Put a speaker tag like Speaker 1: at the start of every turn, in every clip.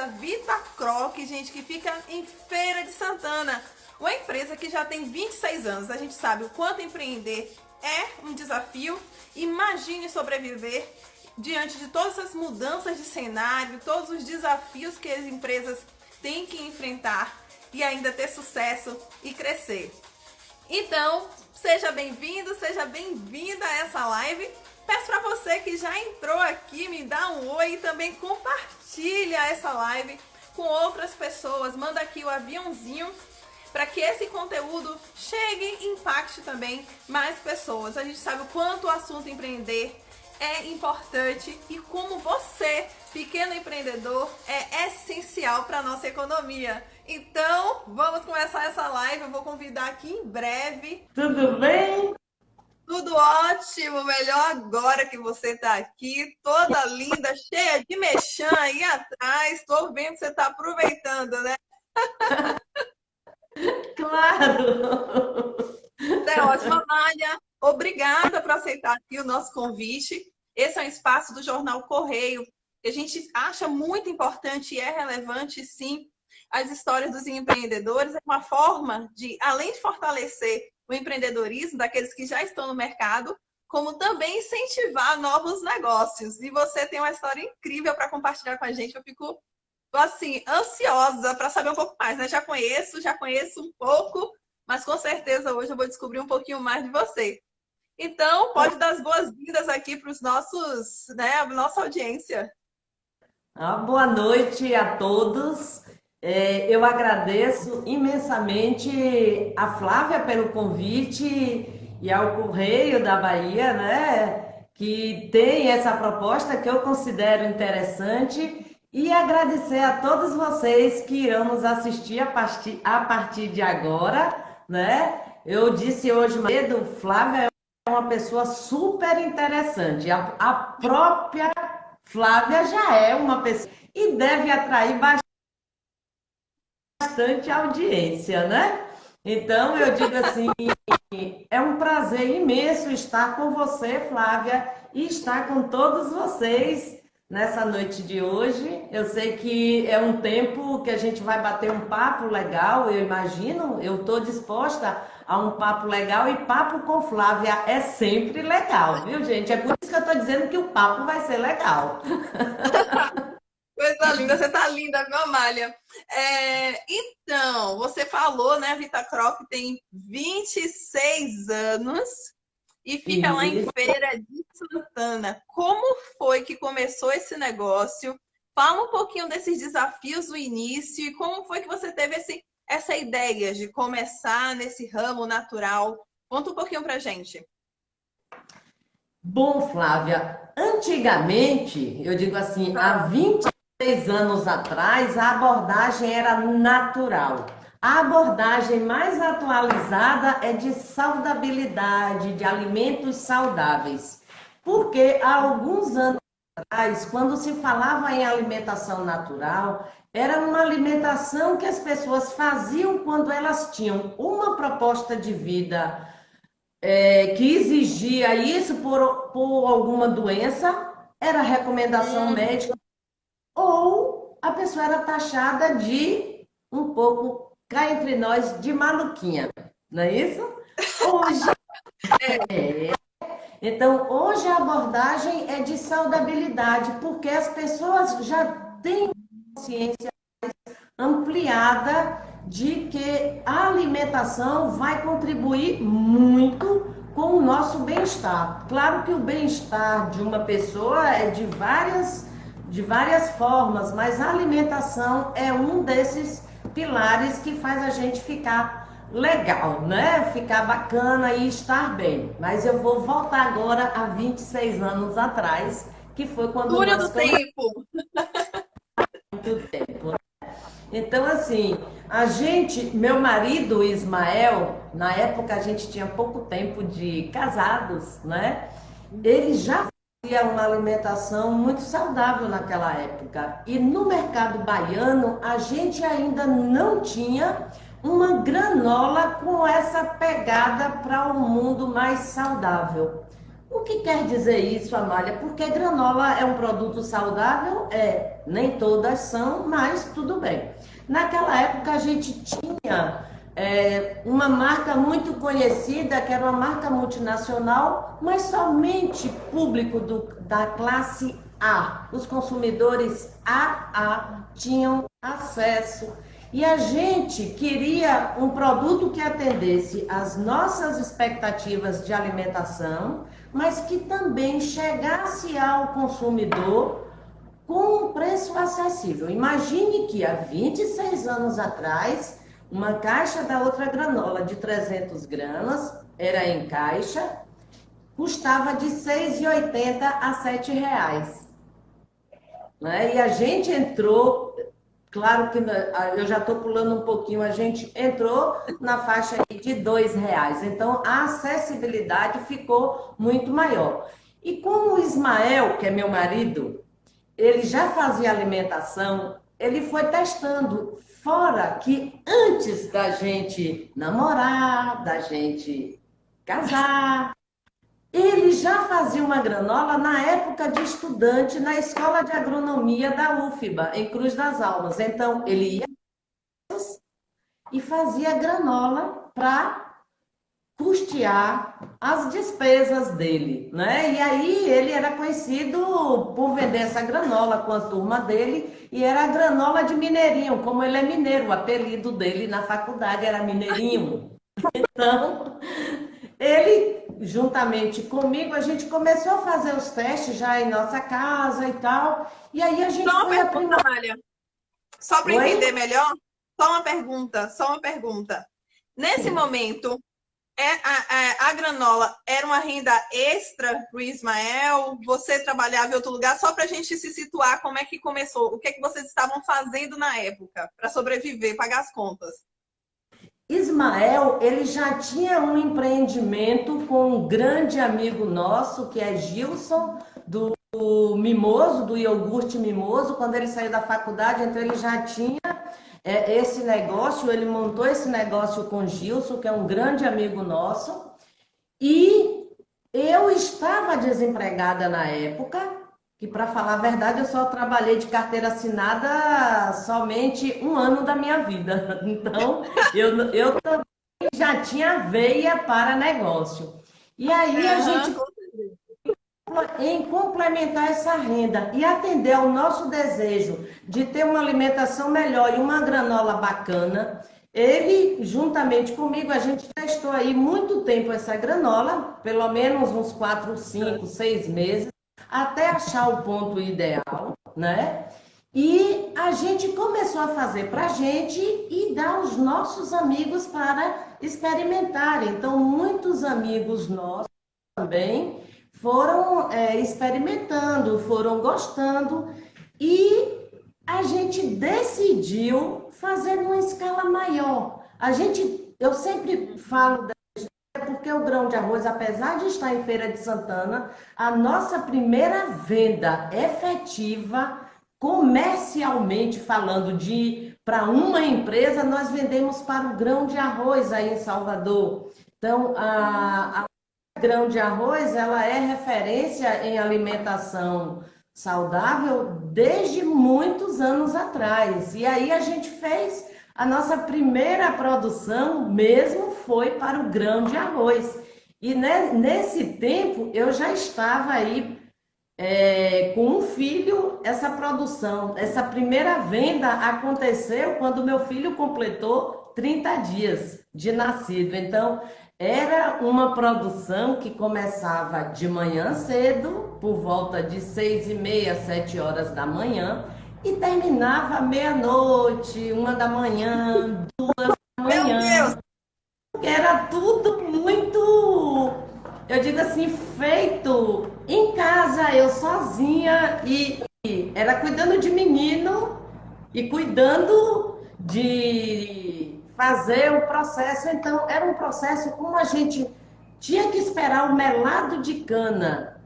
Speaker 1: empresa Vitacroc, gente, que fica em Feira de Santana. Uma empresa que já tem 26 anos. A gente sabe o quanto empreender é um desafio. Imagine sobreviver diante de todas as mudanças de cenário, todos os desafios que as empresas têm que enfrentar e ainda ter sucesso e crescer. Então, seja bem-vindo, seja bem-vinda a essa live. Peço para você que já entrou aqui, me dá um oi e também compartilha essa live com outras pessoas. Manda aqui o aviãozinho para que esse conteúdo chegue e impacte também mais pessoas. A gente sabe o quanto o assunto empreender é importante e como você, pequeno empreendedor, é essencial para a nossa economia. Então, vamos começar essa live. Eu vou convidar aqui em breve.
Speaker 2: Tudo bem?
Speaker 1: Tudo ótimo, melhor agora que você está aqui, toda linda, cheia de mexã aí atrás. Estou vendo que você está aproveitando, né?
Speaker 2: Claro!
Speaker 1: É ótima, Mária. Obrigada por aceitar aqui o nosso convite. Esse é um espaço do Jornal Correio, que a gente acha muito importante e é relevante, sim, as histórias dos empreendedores. É uma forma de, além de fortalecer o empreendedorismo daqueles que já estão no mercado, como também incentivar novos negócios. E você tem uma história incrível para compartilhar com a gente. Eu fico, assim, ansiosa para saber um pouco mais, né? Já conheço um pouco, mas com certeza hoje eu vou descobrir um pouquinho mais de você. Então, pode dar as boas-vindas aqui para os nossos, né, a nossa audiência.
Speaker 2: Boa noite a todos. Eu agradeço imensamente a Flávia pelo convite e ao Correio da Bahia, né, que tem essa proposta que eu considero interessante, e agradecer a todos vocês que irão nos assistir a partir de agora, né? Eu disse hoje mais cedo, Flávia é uma pessoa super interessante. A própria Flávia já é uma pessoa e deve atrair bastante audiência, né? Então eu digo assim, é um prazer imenso estar com você, Flávia, e estar com todos vocês nessa noite de hoje. Eu sei que é um tempo que a gente vai bater um papo legal, eu imagino. Eu estou disposta a um papo legal, e papo com Flávia é sempre legal, viu, gente? É por isso que eu estou dizendo que o papo vai ser legal.
Speaker 1: Coisa linda, você tá linda, viu, Amália? Então, você falou, né, a Vitacroc tem 26 anos e fica lá em
Speaker 2: E
Speaker 1: Feira de Santana. Como foi que começou esse negócio? Fala um pouquinho desses desafios do início e como foi que você teve essa ideia de começar nesse ramo natural. Conta um pouquinho pra gente.
Speaker 2: Bom, Flávia, antigamente, eu digo assim, há 26 anos atrás, a abordagem era natural. A abordagem mais atualizada é de saudabilidade, de alimentos saudáveis. Porque há alguns anos atrás, quando se falava em alimentação natural, era uma alimentação que as pessoas faziam quando elas tinham uma proposta de vida que exigia isso por alguma doença, era recomendação médica, ou a pessoa era taxada de um pouco, cá entre nós, de maluquinha, não é isso? Hoje, então, hoje a abordagem é de saudabilidade, porque as pessoas já têm consciência ampliada de que a alimentação vai contribuir muito com o nosso bem-estar. Claro que o bem-estar de uma pessoa é de várias formas, mas a alimentação é um desses pilares que faz a gente ficar legal, né? Ficar bacana e estar bem. Mas eu vou voltar agora a 26 anos atrás, que foi quando
Speaker 1: Túnel
Speaker 2: nós
Speaker 1: do
Speaker 2: começamos
Speaker 1: tempo.
Speaker 2: o tempo. Então, assim, meu marido Ismael, na época a gente tinha pouco tempo de casados, né? Ele já fazia uma alimentação muito saudável naquela época. E no mercado baiano, a gente ainda não tinha uma granola com essa pegada para um mundo mais saudável. O que quer dizer isso, Amália? Porque granola é um produto saudável? É, nem todas são, mas tudo bem. Naquela época a gente tinha uma marca muito conhecida, que era uma marca multinacional, mas somente público da classe A. Os consumidores AA tinham acesso. E a gente queria um produto que atendesse às nossas expectativas de alimentação, mas que também chegasse ao consumidor com um preço acessível. Imagine que há 26 anos atrás, uma caixa da outra granola de 300 gramas, era em caixa, custava de R$ 6,80 a R$ 7. Né? E a gente entrou, claro que eu já estou pulando um pouquinho, a gente entrou na faixa de R$ 2. Então a acessibilidade ficou muito maior. E como o Ismael, que é meu marido, ele já fazia alimentação, ele foi testando. Fora que antes da gente namorar, da gente casar, ele já fazia uma granola na época de estudante na Escola de Agronomia da UFBA, em Cruz das Almas. Então, ele ia e fazia granola para custear as despesas dele, né? E aí ele era conhecido por vender essa granola com a turma dele, e era a granola de Mineirinho, como ele é mineiro, o apelido dele na faculdade era Mineirinho. Então, ele, juntamente comigo, a gente começou a fazer os testes já em nossa casa e tal. E aí a gente
Speaker 1: Só uma
Speaker 2: foi
Speaker 1: pergunta,
Speaker 2: aprimorando.
Speaker 1: Amália. Só para
Speaker 2: Oi?
Speaker 1: entender melhor, só uma pergunta. Nesse
Speaker 2: Sim.
Speaker 1: momento, a granola era uma renda extra para o Ismael? Você trabalhava em outro lugar? Só para a gente se situar, como é que começou? O que é que vocês estavam fazendo na época para sobreviver, pagar as contas?
Speaker 2: Ismael, ele já tinha um empreendimento com um grande amigo nosso, que é Gilson, do Mimoso, do iogurte Mimoso. Quando ele saiu da faculdade, então ele já tinha esse negócio, ele montou esse negócio com Gilson, que é um grande amigo nosso. E eu estava desempregada na época, que para falar a verdade eu só trabalhei de carteira assinada somente um ano da minha vida. Então eu também já tinha veia para negócio. E aí a
Speaker 1: Aham,
Speaker 2: gente, em complementar essa renda e atender ao nosso desejo de ter uma alimentação melhor e uma granola bacana, ele, juntamente comigo, a gente testou aí muito tempo essa granola, pelo menos uns 4, 5, 6 meses, até achar o ponto ideal, né? E a gente começou a fazer para a gente e dar aos nossos amigos para experimentarem. Então, muitos amigos nossos também foram experimentando, foram gostando, e a gente decidiu fazer numa escala maior. Eu sempre falo porque o grão de arroz, apesar de estar em Feira de Santana, a nossa primeira venda efetiva, comercialmente falando, de para uma empresa, nós vendemos para o grão de arroz aí em Salvador. Então, a grão de arroz, ela é referência em alimentação saudável desde muitos anos atrás. E aí a gente fez a nossa primeira produção mesmo foi para o grão de arroz. E nesse tempo eu já estava aí com um filho. Essa produção, essa primeira venda aconteceu quando meu filho completou 30 dias de nascido. Então, era uma produção que começava de manhã cedo, por volta de 6h30, 7 horas da manhã, e terminava meia-noite, 1 da manhã, da
Speaker 1: meu Deus!
Speaker 2: manhã. Era tudo muito, eu digo assim, feito em casa, eu sozinha, e era cuidando de menino e cuidando de fazer o processo. Então, era um processo como a gente tinha que esperar o melado de cana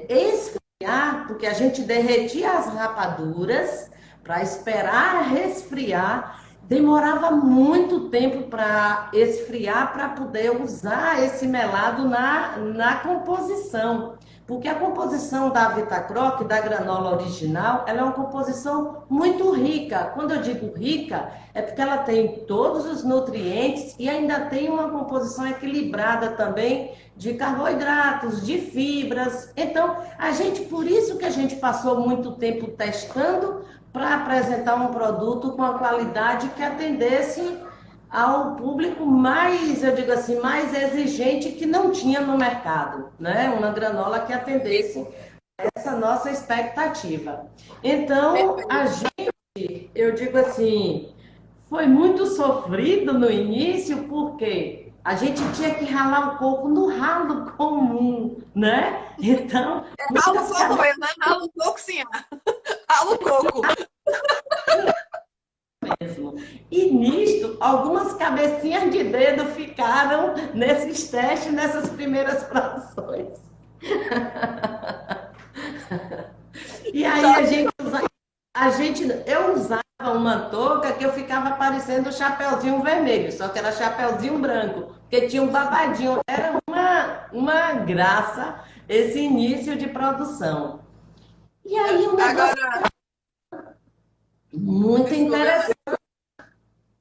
Speaker 2: esfriar, porque a gente derretia as rapaduras para esperar resfriar. demorava muito tempo para esfriar para poder usar esse melado na composição. Porque a composição da Vitacroc, da granola original, ela é uma composição muito rica. Quando eu digo rica, é porque ela tem todos os nutrientes e ainda tem uma composição equilibrada também de carboidratos, de fibras. Então, por isso que a gente passou muito tempo testando para apresentar um produto com a qualidade que atendesse ao público mais, eu digo assim, mais exigente que não tinha no mercado, né? Uma granola que atendesse essa nossa expectativa. Então, eu digo assim, foi muito sofrido no início porque a gente tinha que ralar um pouco no ralo comum, né? Então,
Speaker 1: Ralo
Speaker 2: muitas
Speaker 1: coco mesmo, né? Ralo coco sim. Ralo coco.
Speaker 2: mesmo. E nisto, algumas cabecinhas de dedo ficaram nesses testes, nessas primeiras frações. E aí eu usava uma touca que eu ficava parecendo um chapeuzinho vermelho, só que era chapeuzinho branco, porque tinha um babadinho. Era uma graça esse início de produção. E aí um negócio
Speaker 1: Agora,
Speaker 2: muito
Speaker 1: desculpa.
Speaker 2: interessante.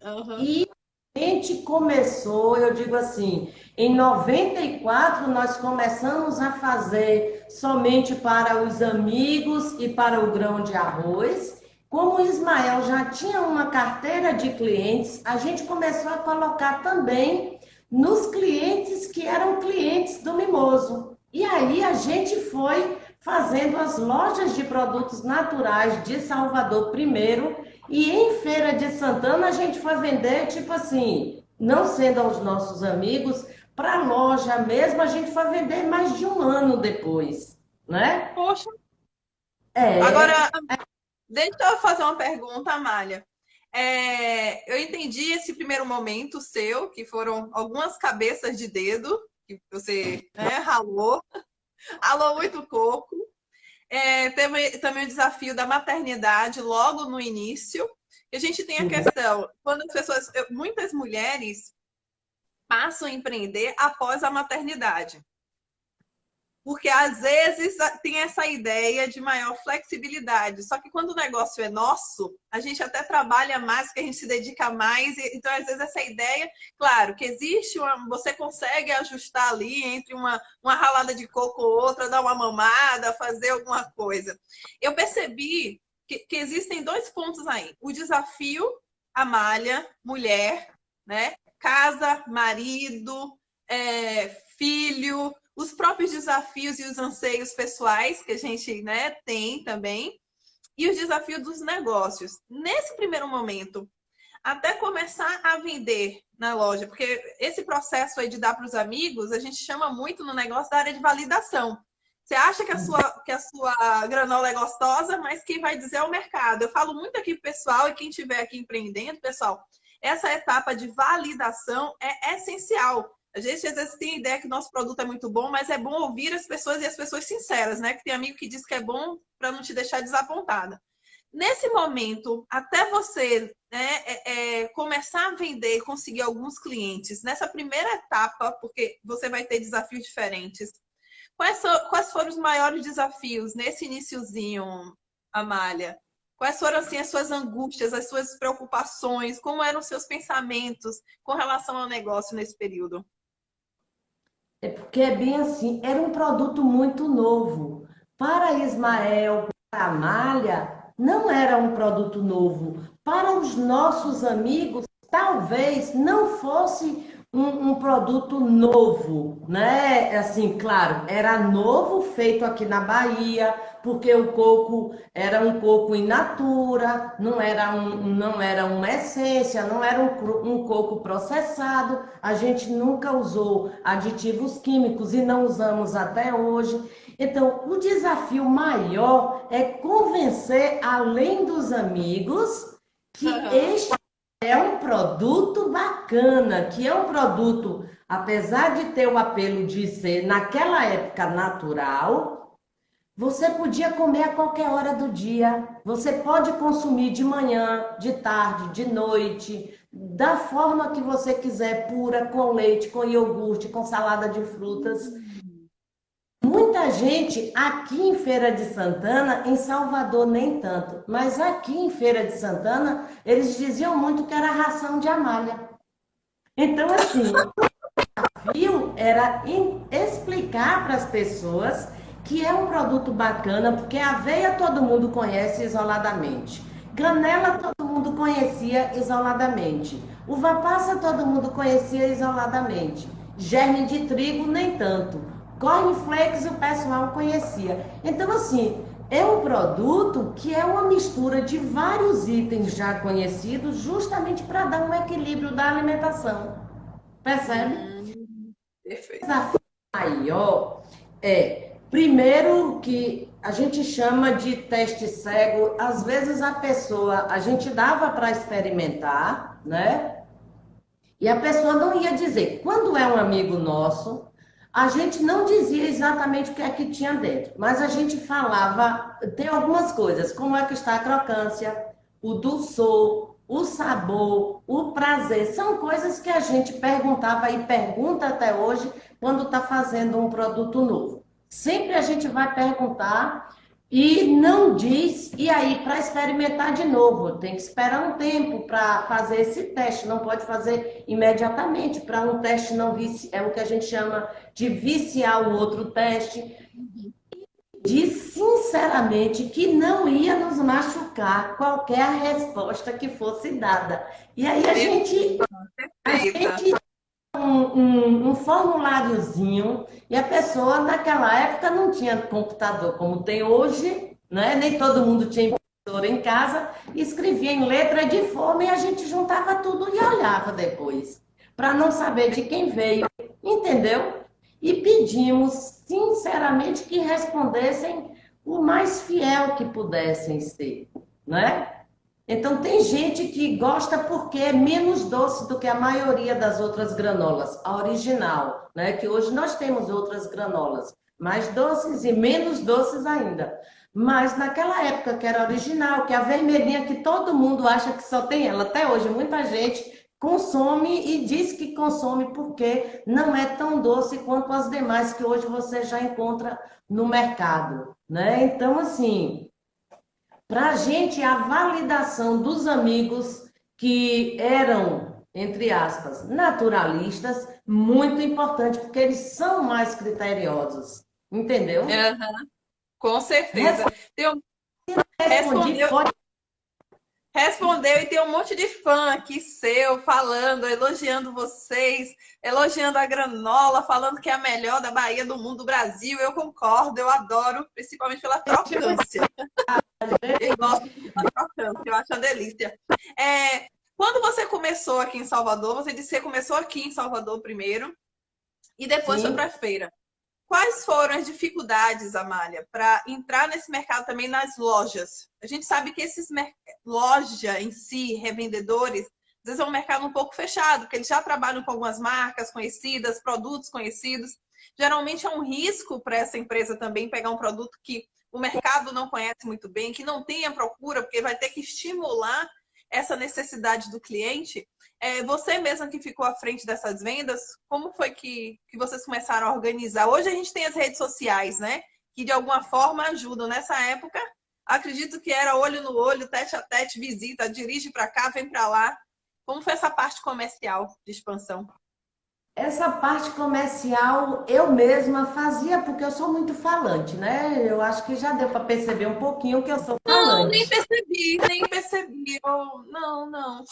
Speaker 1: Uhum.
Speaker 2: E a gente começou, eu digo assim, em 94 nós começamos a fazer somente para os amigos e para o grão de arroz. Como o Ismael já tinha uma carteira de clientes, a gente começou a colocar também nos clientes que eram clientes do Mimoso. E aí a gente foi fazendo as lojas de produtos naturais de Salvador primeiro e em Feira de Santana a gente foi vender, tipo assim, não sendo aos nossos amigos, para a loja mesmo, a gente foi vender mais de um ano depois, né?
Speaker 1: Poxa,
Speaker 2: É,
Speaker 1: agora deixa eu fazer uma pergunta, Amália. Eu entendi esse primeiro momento seu, que foram algumas cabeças de dedo que você, né, ralou muito coco. Teve também o desafio da maternidade logo no início. E a gente tem a questão, quando as pessoas, muitas mulheres passam a empreender após a maternidade. Porque às vezes tem essa ideia de maior flexibilidade. Só que quando o negócio é nosso, a gente até trabalha mais, porque a gente se dedica mais. Então, às vezes, essa ideia, claro, que existe você consegue ajustar ali entre uma ralada de coco ou outra, dar uma mamada, fazer alguma coisa. Eu percebi que existem dois pontos aí. O desafio, a malha, mulher, né? Casa, marido, filho, os próprios desafios e os anseios pessoais que a gente, né, tem também, e os desafios dos negócios. Nesse primeiro momento, até começar a vender na loja, porque esse processo aí de dar para os amigos, a gente chama muito no negócio da área de validação. Você acha que a sua granola é gostosa, mas quem vai dizer é o mercado. Eu falo muito aqui pro pessoal, e quem estiver aqui empreendendo, pessoal, essa etapa de validação é essencial. A gente às vezes tem a ideia que o nosso produto é muito bom, mas é bom ouvir as pessoas e as pessoas sinceras, né? Que tem amigo que diz que é bom para não te deixar desapontada. Nesse momento, até você, né, começar a vender e conseguir alguns clientes, nessa primeira etapa, porque você vai ter desafios diferentes, quais foram os maiores desafios nesse iniciozinho, Amália? Quais foram assim, as suas angústias, as suas preocupações? Como eram os seus pensamentos com relação ao negócio nesse período?
Speaker 2: é porque é bem assim, era um produto muito novo. Para Ismael, para a Amália, não era um produto novo. Para os nossos amigos, talvez não fosse um produto novo, né? Assim, claro, era novo, feito aqui na Bahia, porque o coco era um coco in natura, não era uma essência, não era um coco processado. A gente nunca usou aditivos químicos e não usamos até hoje. Então, o desafio maior é convencer, além dos amigos, que
Speaker 1: Uhum.
Speaker 2: este é um produto bacana, que é um produto, apesar de ter o apelo de ser naquela época natural, Você podia comer a qualquer hora do dia. Você pode consumir de manhã, de tarde, de noite, da forma que você quiser, pura, com leite, com iogurte, com salada de frutas. Muita gente aqui em Feira de Santana, em Salvador nem tanto, mas aqui em Feira de Santana, eles diziam muito que era ração de Amália. Então, assim, desafio era explicar para as pessoas que é um produto bacana, porque a aveia todo mundo conhece isoladamente. Canela todo mundo conhecia isoladamente. Uva passa todo mundo conhecia isoladamente. Germe de trigo nem tanto. Cornflakes o pessoal conhecia. Então assim, é um produto que é uma mistura de vários itens já conhecidos, justamente para dar um equilíbrio da alimentação. Percebe?
Speaker 1: Perfeito.
Speaker 2: Desafio maior é, primeiro, que a gente chama de teste cego. Às vezes a pessoa, a gente dava para experimentar, né? E a pessoa não ia dizer. Quando é um amigo nosso, a gente não dizia exatamente o que é que tinha dentro, mas a gente falava, tem algumas coisas, como é que está a crocância, o dulçor, o sabor, o prazer, são coisas que a gente perguntava e pergunta até hoje quando está fazendo um produto novo. Sempre a gente vai perguntar e não diz, e aí para experimentar de novo, tem que esperar um tempo para fazer esse teste, não pode fazer imediatamente, para um teste não é o que a gente chama de viciar o outro teste. Diz sinceramente que não ia nos machucar qualquer resposta que fosse dada. E aí a
Speaker 1: Perfeita.
Speaker 2: gente um formuláriozinho, e a pessoa naquela época não tinha computador como tem hoje, né? Nem todo mundo tinha impressora em casa, escrevia em letra de forma e a gente juntava tudo e olhava depois, para não saber de quem veio, entendeu? E pedimos sinceramente que respondessem o mais fiel que pudessem ser, né? Então, tem gente que gosta porque é menos doce do que a maioria das outras granolas, a original, né? Que hoje nós temos outras granolas, mais doces e menos doces ainda. Mas naquela época que era original, que a vermelhinha que todo mundo acha que só tem ela, até hoje muita gente consome e diz que consome porque não é tão doce quanto as demais que hoje você já encontra no mercado, né? Então, assim, para a gente, a validação dos amigos que eram, entre aspas, naturalistas, muito importante, porque eles são mais criteriosos. Entendeu?
Speaker 1: Aham, com certeza.
Speaker 2: Respondi,
Speaker 1: Respondeu,
Speaker 2: pode.
Speaker 1: respondeu e tem um monte de fã aqui seu falando, elogiando vocês, elogiando a granola, falando que é a melhor da Bahia, do mundo, do Brasil. Eu concordo, eu adoro, principalmente pela crocância. Eu gosto da crocância, eu acho uma delícia. Quando você começou aqui em Salvador, você disse que você começou aqui em Salvador primeiro e depois foi para
Speaker 2: Sim.
Speaker 1: a feira. Quais foram as dificuldades, Amália, para entrar nesse mercado também nas lojas? A gente sabe que esses loja em si, revendedores, às vezes é um mercado um pouco fechado, porque eles já trabalham com algumas marcas conhecidas, produtos conhecidos. Geralmente é um risco para essa empresa também pegar um produto que o mercado não conhece muito bem, que não tenha procura, porque vai ter que estimular essa necessidade do cliente. Você mesma que ficou à frente dessas vendas, como foi que vocês começaram a organizar? Hoje a gente tem as redes sociais, né? Que de alguma forma ajudam. Nessa época, acredito que era olho no olho, tete a tete, visita, dirige para cá, vem para lá. Como foi essa parte comercial de expansão?
Speaker 2: Essa parte comercial eu mesma fazia, porque eu sou muito falante, né? Eu acho que já deu para perceber um pouquinho que eu sou
Speaker 1: Não, nem
Speaker 2: falante.
Speaker 1: percebi, nem percebi. Não, não.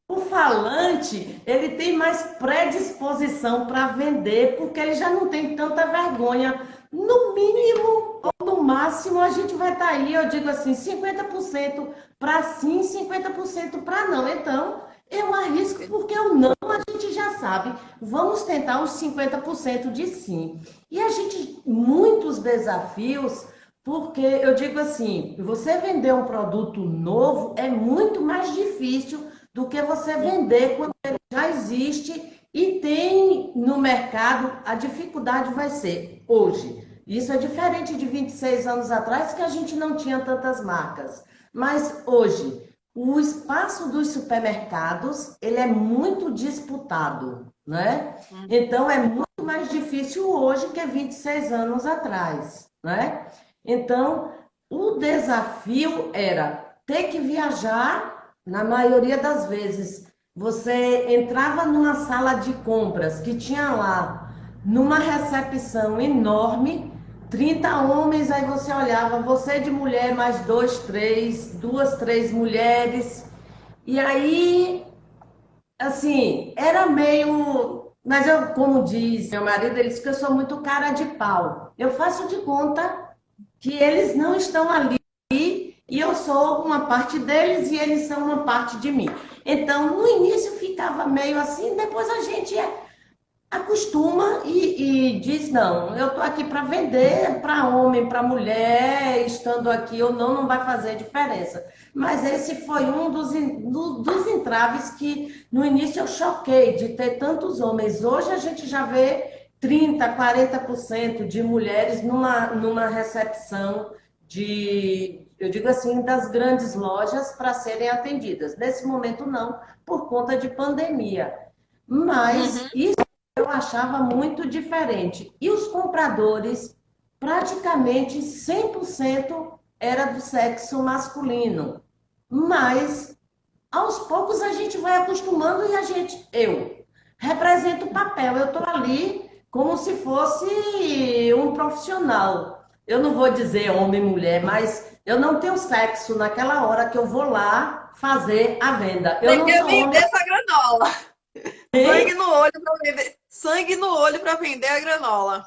Speaker 2: O falante, ele tem mais predisposição para vender, porque ele já não tem tanta vergonha. No mínimo ou no máximo, a gente vai estar aí, eu digo assim, 50% para sim, 50% para não. Então, eu arrisco porque o não a gente já sabe. Vamos tentar os 50% de sim. E a gente, muitos desafios, porque eu digo assim, você vender um produto novo é muito mais difícil do que você vender quando ele já existe e tem no mercado. A dificuldade vai ser hoje. Isso é diferente de 26 anos atrás, que a gente não tinha tantas marcas. Mas hoje, o espaço dos supermercados, ele é muito disputado, né? Então, é muito mais difícil hoje que 26 anos atrás, né? Então, o desafio era ter que viajar, na maioria das vezes. Você entrava numa sala de compras que tinha lá, numa recepção enorme, 30 homens, aí você olhava, você de mulher, mais dois, três, duas, três mulheres. E aí, assim, era meio. Mas eu, como diz meu marido, ele diz que eu sou muito cara de pau. Eu faço de conta que eles não estão ali e eu sou uma parte deles e eles são uma parte de mim. Então, no início ficava meio assim, depois a gente acostuma e diz, não, eu estou aqui para vender, para homem, para mulher, estando aqui ou não, não vai fazer diferença. Mas esse foi um dos entraves que no início eu choquei de ter tantos homens. Hoje a gente já vê 30, 40% de mulheres numa recepção de, eu digo assim, das grandes lojas para serem atendidas. Nesse momento não, por conta de pandemia. Mas
Speaker 1: Uhum.
Speaker 2: isso eu achava muito diferente. E os compradores, praticamente 100% era do sexo masculino. Mas, aos poucos, a gente vai acostumando e eu represento o papel. Eu estou ali como se fosse um profissional. Eu não vou dizer homem e mulher, mas eu não tenho sexo naquela hora que eu vou lá fazer a venda. Eu
Speaker 1: Você
Speaker 2: não
Speaker 1: quer
Speaker 2: sou
Speaker 1: vender
Speaker 2: homem.
Speaker 1: essa granola. Sangue no olho para vender. Sangue no olho para vender a granola.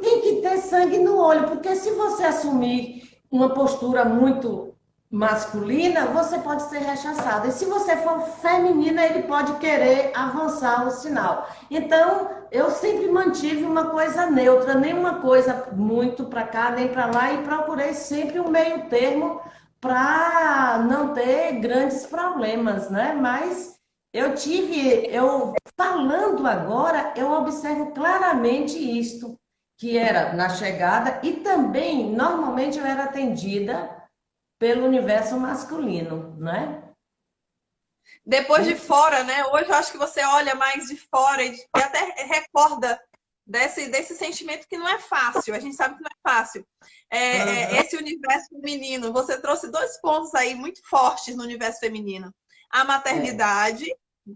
Speaker 2: Tem que ter sangue no olho, porque se você assumir uma postura muito masculina, você pode ser rechaçado. E se você for feminina, ele pode querer avançar o sinal. Então, eu sempre mantive uma coisa neutra, nem uma coisa muito para cá, nem para lá, e procurei sempre um meio termo para não ter grandes problemas, né? Mas eu falando agora, eu observo claramente isto que era na chegada, e também, normalmente, eu era atendida pelo universo masculino, né?
Speaker 1: Depois de fora, né? Hoje eu acho que você olha mais de fora e até recorda desse sentimento que não é fácil. A gente sabe que não é fácil. Esse universo feminino. Você trouxe dois pontos aí muito fortes no universo feminino. A
Speaker 2: É.
Speaker 1: maternidade,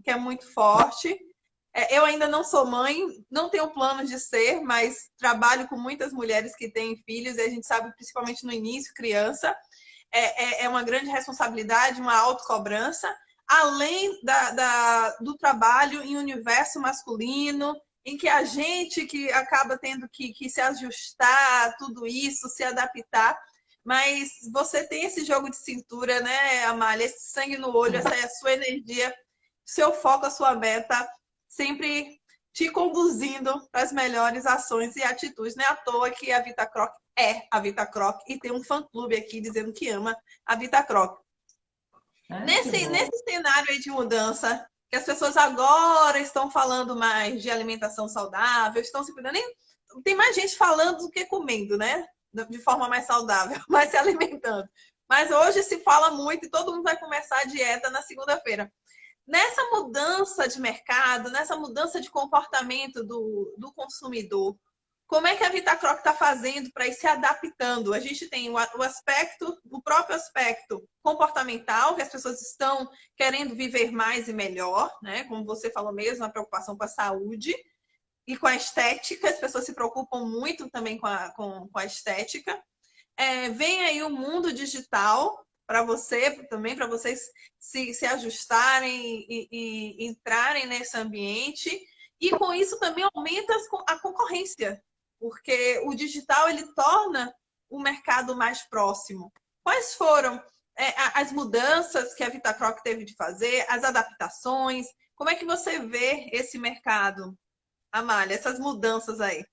Speaker 1: que é muito forte. Eu ainda não sou mãe, não tenho plano de ser, mas trabalho com muitas mulheres que têm filhos e a gente sabe, principalmente no início, criança, é uma grande responsabilidade, uma autocobrança, além do trabalho em universo masculino, em que a gente que acaba tendo que se ajustar a tudo isso, se adaptar, mas você tem esse jogo de cintura, né, Amália? Esse sangue no olho, essa é a sua energia, seu foco, a sua meta, sempre te conduzindo para as melhores ações e atitudes. Não é à toa que a Vitacroc é a Vitacroc e tem um fã-clube aqui dizendo que ama a Vitacroc.
Speaker 2: Ah, que
Speaker 1: Nesse
Speaker 2: bom.
Speaker 1: cenário aí de mudança, que as pessoas agora estão falando mais de alimentação saudável, estão se cuidando, tem mais gente falando do que comendo, né? De forma mais saudável, mais se alimentando. Mas hoje se fala muito e todo mundo vai começar a dieta na segunda-feira. Nessa mudança de mercado, nessa mudança de comportamento do consumidor, como é que a Vitacroc está fazendo para ir se adaptando? A gente tem o próprio aspecto comportamental, que as pessoas estão querendo viver mais e melhor, né? Como você falou mesmo, a preocupação com a saúde e com a estética. As pessoas se preocupam muito também com a estética. Vem aí o mundo digital para você, também para vocês se ajustarem e entrarem nesse ambiente. E com isso também aumenta a concorrência, porque o digital ele torna o mercado mais próximo. Quais foram as mudanças que a Vitacroc teve de fazer, as adaptações? Como é que você vê esse mercado, Amália, essas mudanças aí?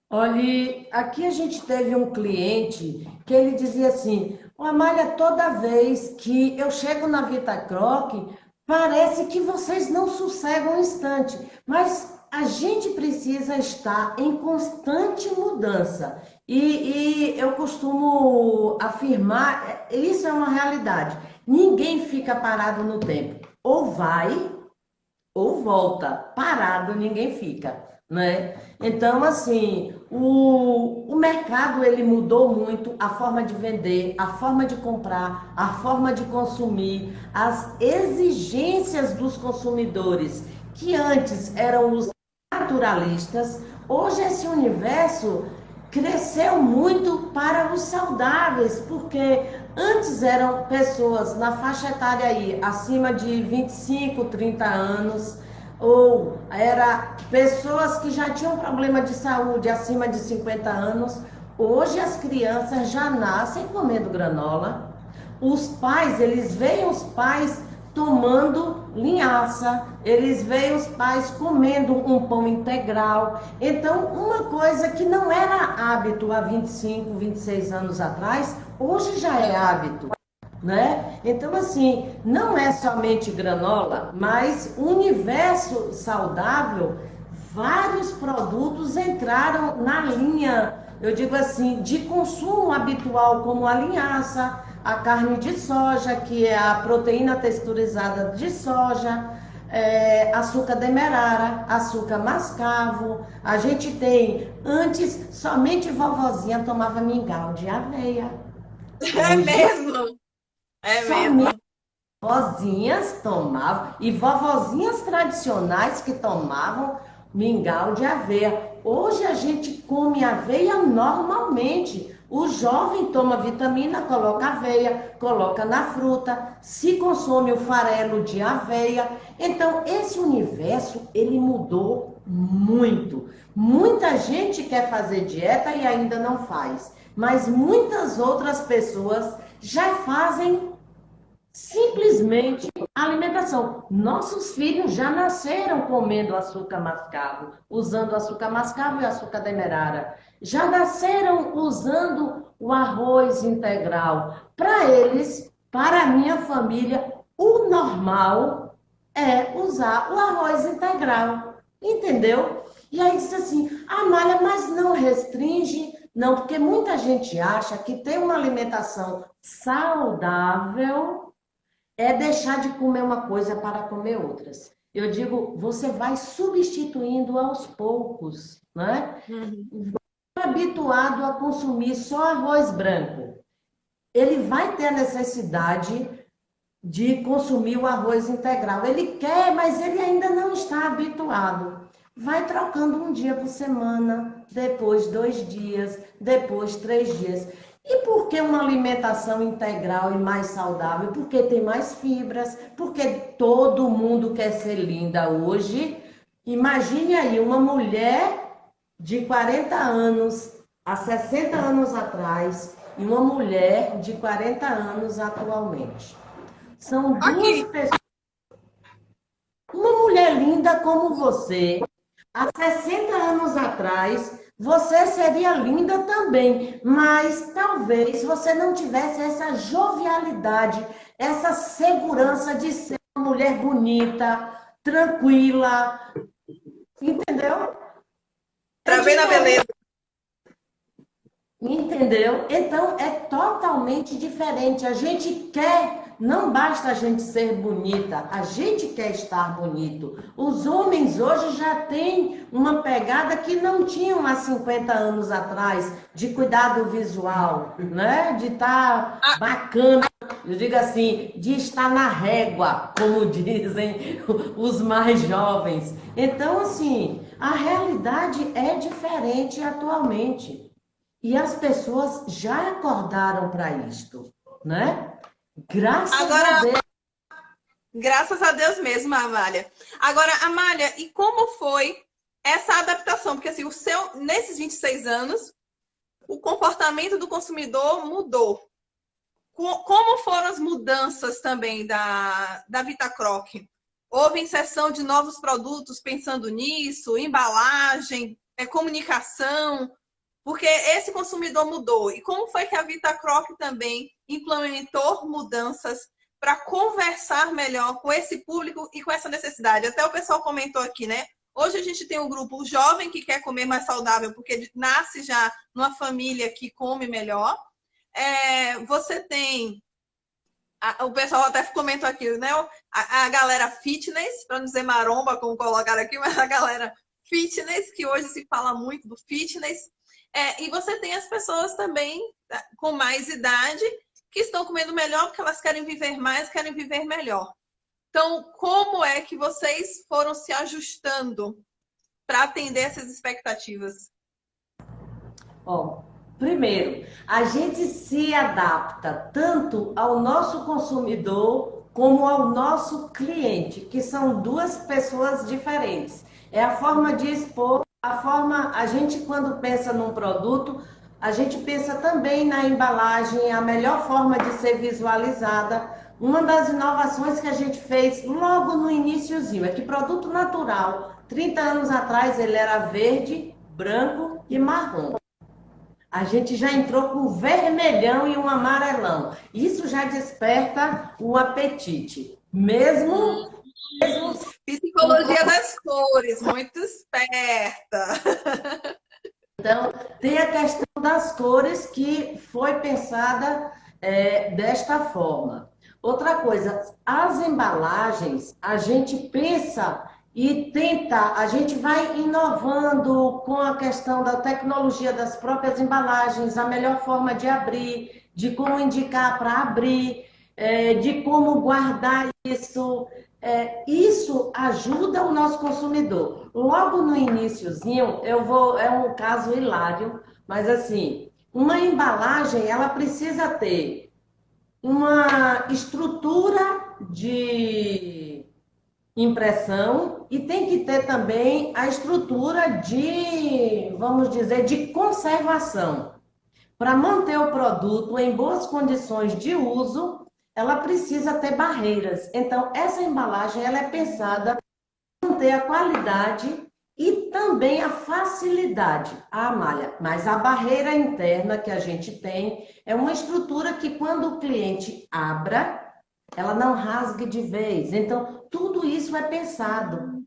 Speaker 2: Olha, aqui a gente teve um cliente que ele dizia assim: "Ô, Amália, toda vez que eu chego na Vitacroc, parece que vocês não sossegam um instante, mas a gente precisa estar em constante mudança. E eu costumo afirmar, isso é uma realidade. Ninguém fica parado no tempo. Ou vai ou volta. Parado ninguém fica, né? Então, assim, o mercado ele mudou muito, a forma de vender, a forma de comprar, a forma de consumir, as exigências dos consumidores, que antes eram os naturalistas, hoje esse universo cresceu muito para os saudáveis, porque antes eram pessoas na faixa etária aí, acima de 25, 30 anos, ou era pessoas que já tinham problema de saúde acima de 50 anos. Hoje as crianças já nascem comendo granola. Os pais, eles veem os pais tomando linhaça, eles veem os pais comendo um pão integral. Então, uma coisa que não era hábito há 25, 26 anos atrás, hoje já é hábito, né? Então, assim, não é somente granola, mas o universo saudável, vários produtos entraram na linha, eu digo assim, de consumo habitual, como a linhaça, a carne de soja, que é a proteína texturizada de soja, açúcar demerara, açúcar mascavo. A gente tem, antes, somente vovozinha tomava mingau de aveia.
Speaker 1: É
Speaker 2: Hoje,
Speaker 1: mesmo? É
Speaker 2: somente
Speaker 1: mesmo.
Speaker 2: vozinhas tomavam, e vovozinhas tradicionais que tomavam mingau de aveia. Hoje a gente come aveia normalmente. O jovem toma vitamina, coloca aveia, coloca na fruta, se consome o farelo de aveia. Então, esse universo, ele mudou muito. Muita gente quer fazer dieta e ainda não faz, mas muitas outras pessoas já fazem simplesmente a alimentação. Nossos filhos já nasceram comendo açúcar mascavo, usando açúcar mascavo e açúcar demerara. Já nasceram usando o arroz integral. Para eles, para a minha família, o normal é usar o arroz integral. Entendeu? E aí disse assim, Amália, mas não restringe. Não, porque muita gente acha que ter uma alimentação saudável é deixar de comer uma coisa para comer outras. Eu digo, você vai substituindo aos poucos, né?
Speaker 1: Uhum.
Speaker 2: Habituado a consumir só arroz branco, ele vai ter a necessidade de consumir o arroz integral. Ele quer, mas ele ainda não está habituado. Vai trocando um dia por semana, depois 2 dias, depois 3 dias. E por que uma alimentação integral e mais saudável? Porque tem mais fibras, porque todo mundo quer ser linda hoje. Imagine aí uma mulher de 40 anos, há 60 anos atrás, e uma mulher de 40 anos atualmente. São duas
Speaker 1: Aqui.
Speaker 2: pessoas. Uma mulher linda como você, há 60 anos atrás, você seria linda também, mas talvez você não tivesse essa jovialidade, essa segurança de ser uma mulher bonita, tranquila, entendeu? É
Speaker 1: Pra ver na
Speaker 2: diferente.
Speaker 1: beleza.
Speaker 2: Entendeu? Então é totalmente diferente. A gente quer, não basta a gente ser bonita, a gente quer estar bonito. Os homens hoje já têm uma pegada que não tinham há 50 anos atrás, de cuidado visual, né? De estar
Speaker 1: Ah,
Speaker 2: bacana, eu digo assim, de estar na régua, como dizem os mais jovens. Então, assim, a realidade é diferente atualmente. E as pessoas já acordaram para isto, né? Graças a
Speaker 1: agora,
Speaker 2: Deus.
Speaker 1: graças a Deus mesmo, Amália. Agora, Amália, e como foi essa adaptação? Porque assim, nesses 26 anos, o comportamento do consumidor mudou. Como foram as mudanças também da Vitacroc? Houve inserção de novos produtos pensando nisso, embalagem, comunicação, porque esse consumidor mudou. E como foi que a Vitacroc também implementou mudanças para conversar melhor com esse público e com essa necessidade? Até o pessoal comentou aqui, né? Hoje a gente tem um grupo jovem que quer comer mais saudável, porque nasce já numa família que come melhor. Você tem o pessoal até comentou aqui, né? A galera fitness, para não dizer maromba, como colocaram aqui, mas a galera fitness, que hoje se fala muito do fitness. E você tem as pessoas também com mais idade que estão comendo melhor porque elas querem viver mais, querem viver melhor. Então, como é que vocês foram se ajustando para atender essas expectativas?
Speaker 2: Ó, primeiro, a gente se adapta tanto ao nosso consumidor como ao nosso cliente, que são duas pessoas diferentes. É a forma de expor, a gente quando pensa num produto, a gente pensa também na embalagem, a melhor forma de ser visualizada. Uma das inovações que a gente fez logo no iniciozinho é que produto natural, 30 anos atrás ele era verde, branco e marrom. A gente já entrou com vermelhão e um amarelão. Isso já desperta o apetite. Mesmo
Speaker 1: Psicologia das cores, muito esperta.
Speaker 2: então, tem a questão das cores que foi pensada desta forma. Outra coisa, as embalagens, a gente pensa e tenta, a gente vai inovando com a questão da tecnologia das próprias embalagens, a melhor forma de abrir, de como indicar para abrir, de como guardar isso. Isso ajuda o nosso consumidor. Logo no iniciozinho, é um caso hilário, mas assim, uma embalagem, ela precisa ter uma estrutura de impressão e tem que ter também a estrutura de, vamos dizer, de conservação. Para manter o produto em boas condições de uso, ela precisa ter barreiras. Então, essa embalagem ela é pensada para manter a qualidade e também a facilidade, a malha. Mas a barreira interna que a gente tem é uma estrutura que quando o cliente abra, ela não rasgue de vez. Então, tudo isso é pensado.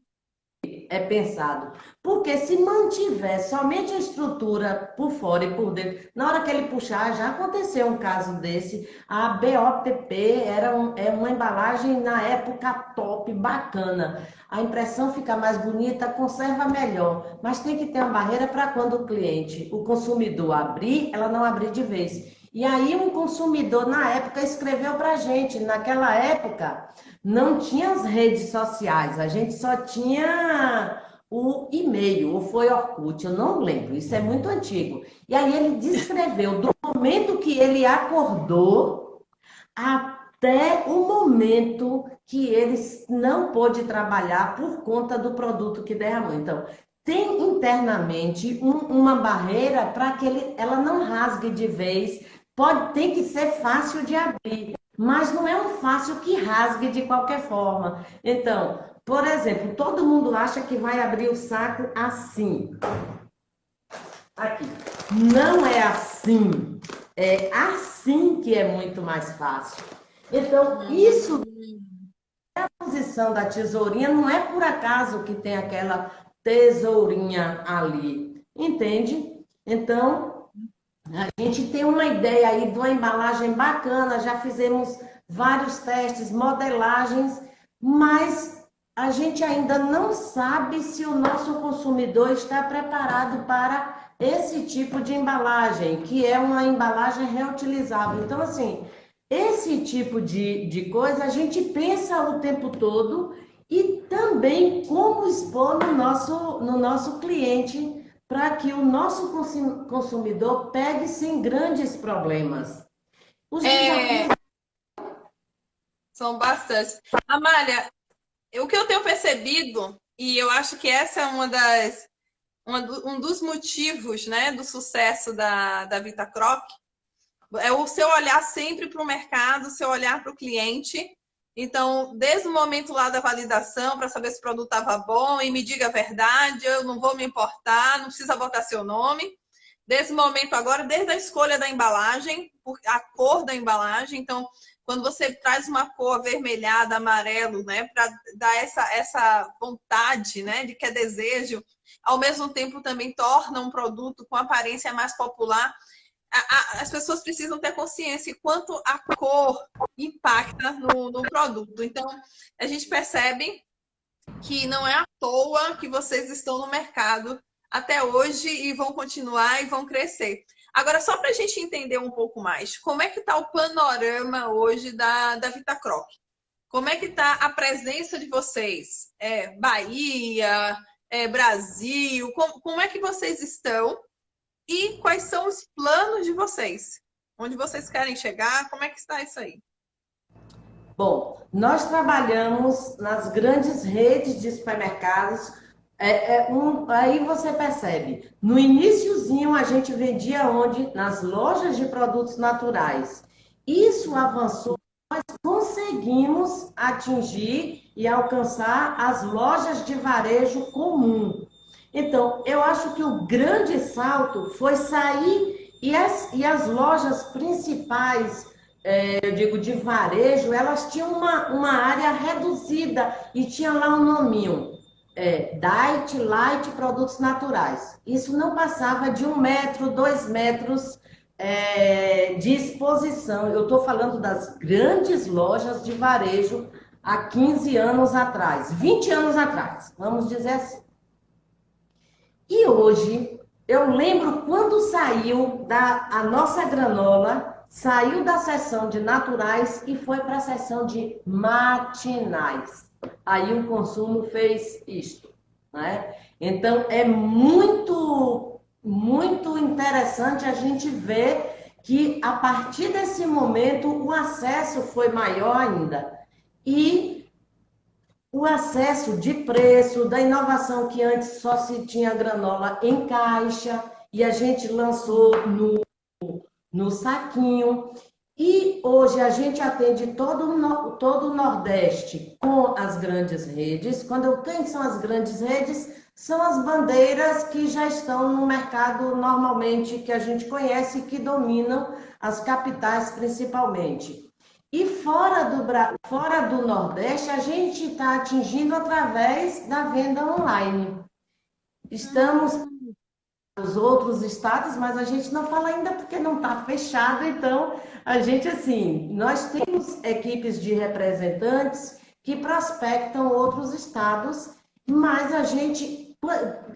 Speaker 2: Porque se mantiver somente a estrutura por fora e por dentro, na hora que ele puxar, já aconteceu um caso desse, a BOPP é uma embalagem na época top, bacana. A impressão fica mais bonita, conserva melhor, mas tem que ter uma barreira para quando o cliente, o consumidor abrir, ela não abrir de vez. E aí um consumidor na época escreveu para a gente, naquela época não tinha as redes sociais, a gente só tinha o e-mail, ou foi Orkut, eu não lembro, isso é muito antigo. E aí ele descreveu do momento que ele acordou até o momento que ele não pôde trabalhar por conta do produto que derramou. Então, tem internamente uma barreira para que ela não rasgue de vez. Tem que ser fácil de abrir, mas não é um fácil que rasgue de qualquer forma. Então, por exemplo, todo mundo acha que vai abrir o saco assim. Aqui. Não é assim. É assim que é muito mais fácil. Então, isso, a posição da tesourinha, não é por acaso que tem aquela tesourinha ali. Entende? Então, a gente tem uma ideia aí de uma embalagem bacana, já fizemos vários testes, modelagens, mas a gente ainda não sabe se o nosso consumidor está preparado para esse tipo de embalagem, que é uma embalagem reutilizável. Então, assim, esse tipo de coisa a gente pensa o tempo todo e também como expor no nosso cliente para que o nosso consumidor pegue sem grandes problemas. Os desafios
Speaker 1: São bastantes. Amália, o que eu tenho percebido, e eu acho que essa é um dos motivos, né, do sucesso da Vitacroc, é o seu olhar sempre para o mercado, o seu olhar para o cliente. Então, desde o momento lá da validação, para saber se o produto estava bom, e me diga a verdade, eu não vou me importar, não precisa botar seu nome. Desde o momento agora, desde a escolha da embalagem, a cor da embalagem. Então, quando você traz uma cor avermelhada, amarelo, né, para dar essa vontade, né, de que é desejo, ao mesmo tempo também torna um produto com aparência mais popular. As pessoas precisam ter consciência de quanto a cor impacta no produto. Então, a gente percebe que não é à toa que vocês estão no mercado até hoje e vão continuar e vão crescer. Agora, só para a gente entender um pouco mais, como é que está o panorama hoje da Vitacroc? Como é que está a presença de vocês? Bahia, Brasil, como é que vocês estão? E quais são os planos de vocês? Onde vocês querem chegar? Como é que está isso aí?
Speaker 2: Bom, nós trabalhamos nas grandes redes de supermercados. Aí você percebe, no iniciozinho a gente vendia onde? Nas lojas de produtos naturais. Isso avançou, nós conseguimos atingir e alcançar as lojas de varejo comum. Então, eu acho que o grande salto foi sair e as lojas principais, eu digo de varejo, elas tinham uma área reduzida e tinha lá um nominho, Diet, Light, Produtos Naturais. Isso não passava de 1 metro, 2 metros de exposição. Eu estou falando das grandes lojas de varejo há 15 anos atrás, 20 anos atrás, vamos dizer assim. E hoje, eu lembro quando saiu a nossa granola, saiu da seção de naturais e foi para a seção de matinais. Aí o consumo fez isto, né? Então, é muito, muito interessante a gente ver que, a partir desse momento, o acesso foi maior ainda. E o acesso de preço, da inovação que antes só se tinha granola em caixa e a gente lançou no saquinho. E hoje a gente atende todo o Nordeste com as grandes redes. Quem são as grandes redes? São as bandeiras que já estão no mercado normalmente, que a gente conhece, que dominam as capitais principalmente. E fora do Nordeste, a gente está atingindo através da venda online. Estamos nos outros estados, mas a gente não fala ainda porque não está fechado. Então, a gente, assim, nós temos equipes de representantes que prospectam outros estados, mas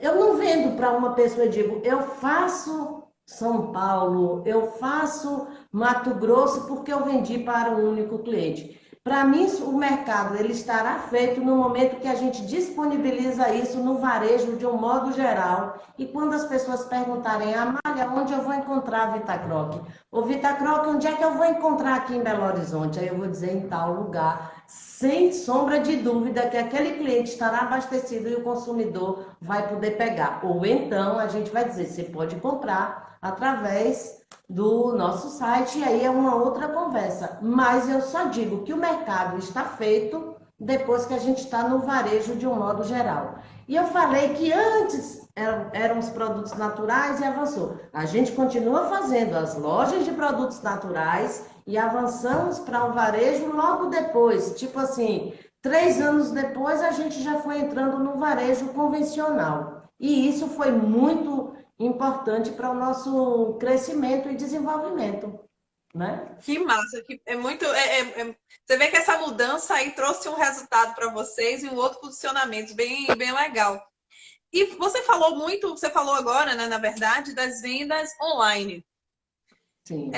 Speaker 2: eu não vendo para uma pessoa, eu digo, eu faço São Paulo, eu faço Mato Grosso porque eu vendi para um único cliente. Para mim, o mercado ele estará feito no momento que a gente disponibiliza isso no varejo de um modo geral. E quando as pessoas perguntarem, Amália, onde eu vou encontrar a Vitacroc? Ô Vitacroc, onde é que eu vou encontrar aqui em Belo Horizonte? Aí eu vou dizer em tal lugar, sem sombra de dúvida que aquele cliente estará abastecido e o consumidor vai poder pegar. Ou então a gente vai dizer, você pode comprar através do nosso site, e aí é uma outra conversa. Mas eu só digo que o mercado está feito depois que a gente está no varejo de um modo geral. E eu falei que antes eram os produtos naturais e avançou. A gente continua fazendo as lojas de produtos naturais e avançamos para o varejo logo depois. Tipo assim, 3 anos depois a gente já foi entrando no varejo convencional. E isso foi muito importante para o nosso crescimento e desenvolvimento, né?
Speaker 1: Que massa, que é muito. Você vê que essa mudança aí trouxe um resultado para vocês e um outro posicionamento bem, bem legal. E você falou muito, você falou agora, né, na verdade, das vendas online.
Speaker 2: Sim.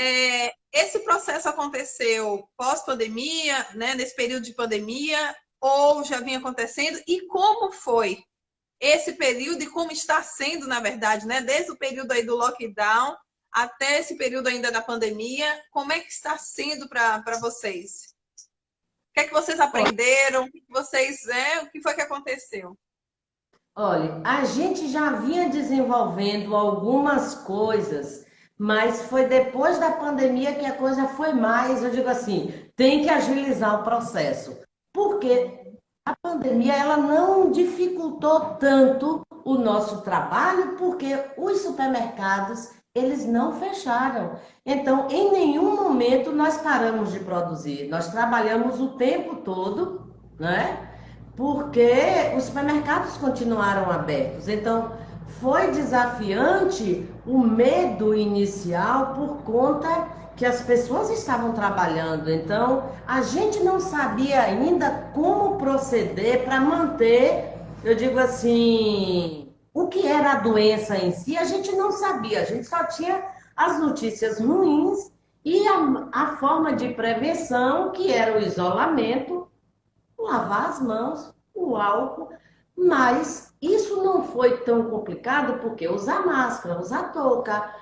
Speaker 1: Esse processo aconteceu pós-pandemia, né, nesse período de pandemia, ou já vinha acontecendo? E como foi esse período e como está sendo, na verdade, né? Desde o período aí do lockdown até esse período ainda da pandemia, como é que está sendo para vocês? O que é que vocês aprenderam? O que foi que aconteceu?
Speaker 2: Olha, a gente já vinha desenvolvendo algumas coisas, mas foi depois da pandemia que a coisa foi mais, eu digo assim, tem que agilizar o processo. Porque a pandemia ela não dificultou tanto o nosso trabalho, porque os supermercados eles não fecharam. Então, em nenhum momento nós paramos de produzir. Nós trabalhamos o tempo todo, né? Porque os supermercados continuaram abertos. Então, foi desafiante o medo inicial por conta que as pessoas estavam trabalhando. Então, a gente não sabia ainda como proceder para manter, eu digo assim, o que era a doença em si, a gente não sabia, a gente só tinha as notícias ruins e a forma de prevenção, que era o isolamento, lavar as mãos, o álcool, mas isso não foi tão complicado porque usar máscara, usar touca,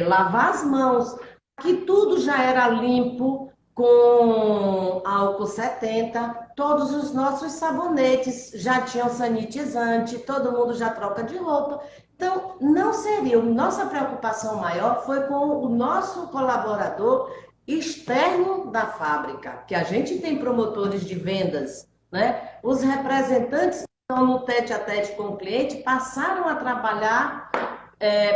Speaker 2: lavar as mãos, que tudo já era limpo com álcool 70, todos os nossos sabonetes já tinham sanitizante, todo mundo já troca de roupa. Então, não seria, nossa preocupação maior foi com o nosso colaborador externo da fábrica, que a gente tem promotores de vendas, né? Os representantes que estão no tete a tete com o cliente passaram a trabalhar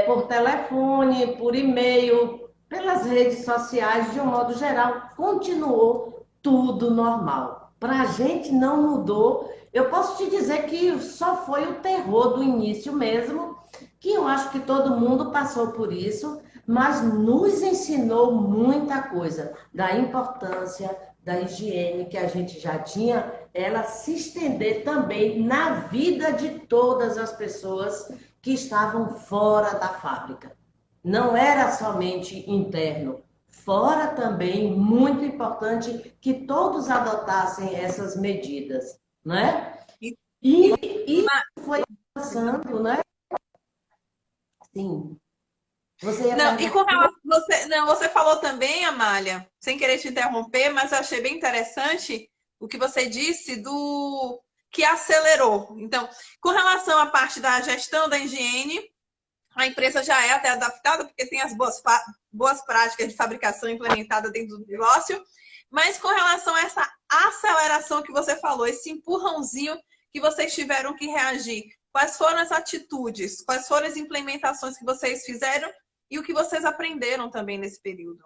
Speaker 2: por telefone, por e-mail, pelas redes sociais, de um modo geral, continuou tudo normal. Para a gente não mudou. Eu posso te dizer que só foi o terror do início mesmo, que eu acho que todo mundo passou por isso, mas nos ensinou muita coisa da importância da higiene que a gente já tinha, ela se estender também na vida de todas as pessoas que estavam fora da fábrica. Não era somente interno, fora também, muito importante que todos adotassem essas medidas, né? E isso foi avançando, né? Sim. Você ia
Speaker 1: Não, e
Speaker 2: perguntar.
Speaker 1: com relação, você falou também, Amália, sem querer te interromper, mas eu achei bem interessante o que você disse do que acelerou. Então, com relação à parte da gestão da higiene, a empresa já é até adaptada, porque tem as boas práticas de fabricação implementadas dentro do negócio, mas com relação a essa aceleração que você falou, esse empurrãozinho que vocês tiveram que reagir, quais foram as atitudes, quais foram as implementações que vocês fizeram e o que vocês aprenderam também nesse período?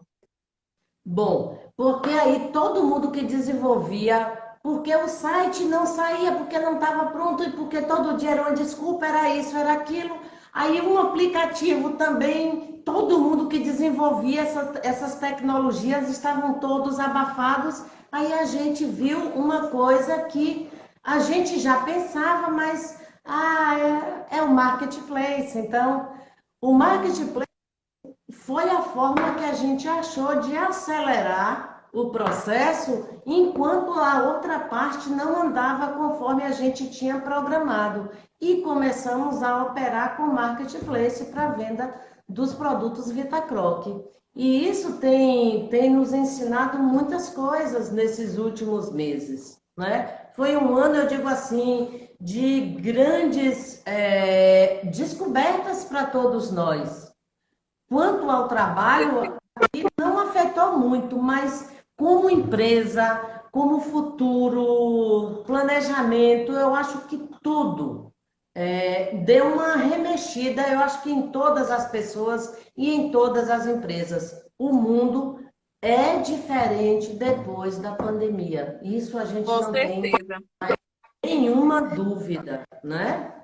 Speaker 2: Bom, porque aí todo mundo que desenvolvia, porque o site não saía, porque não estava pronto e porque todo dia era uma desculpa, era isso, era aquilo. Aí um aplicativo também, todo mundo que desenvolvia essas tecnologias estavam todos abafados. Aí a gente viu uma coisa que a gente já pensava, mas é o marketplace. Então, o marketplace foi a forma que a gente achou de acelerar o processo, enquanto a outra parte não andava conforme a gente tinha programado. E começamos a operar com marketplace para venda dos produtos Vitacroc. E isso tem nos ensinado muitas coisas nesses últimos meses, né? Foi um ano, eu digo assim, de grandes descobertas para todos nós. Quanto ao trabalho, não afetou muito, mas como empresa, como futuro, planejamento, eu acho que tudo deu uma remexida, eu acho que em todas as pessoas e em todas as empresas. O mundo é diferente depois da pandemia. Isso a gente
Speaker 1: Com
Speaker 2: não tem
Speaker 1: certeza.
Speaker 2: nenhuma dúvida, né?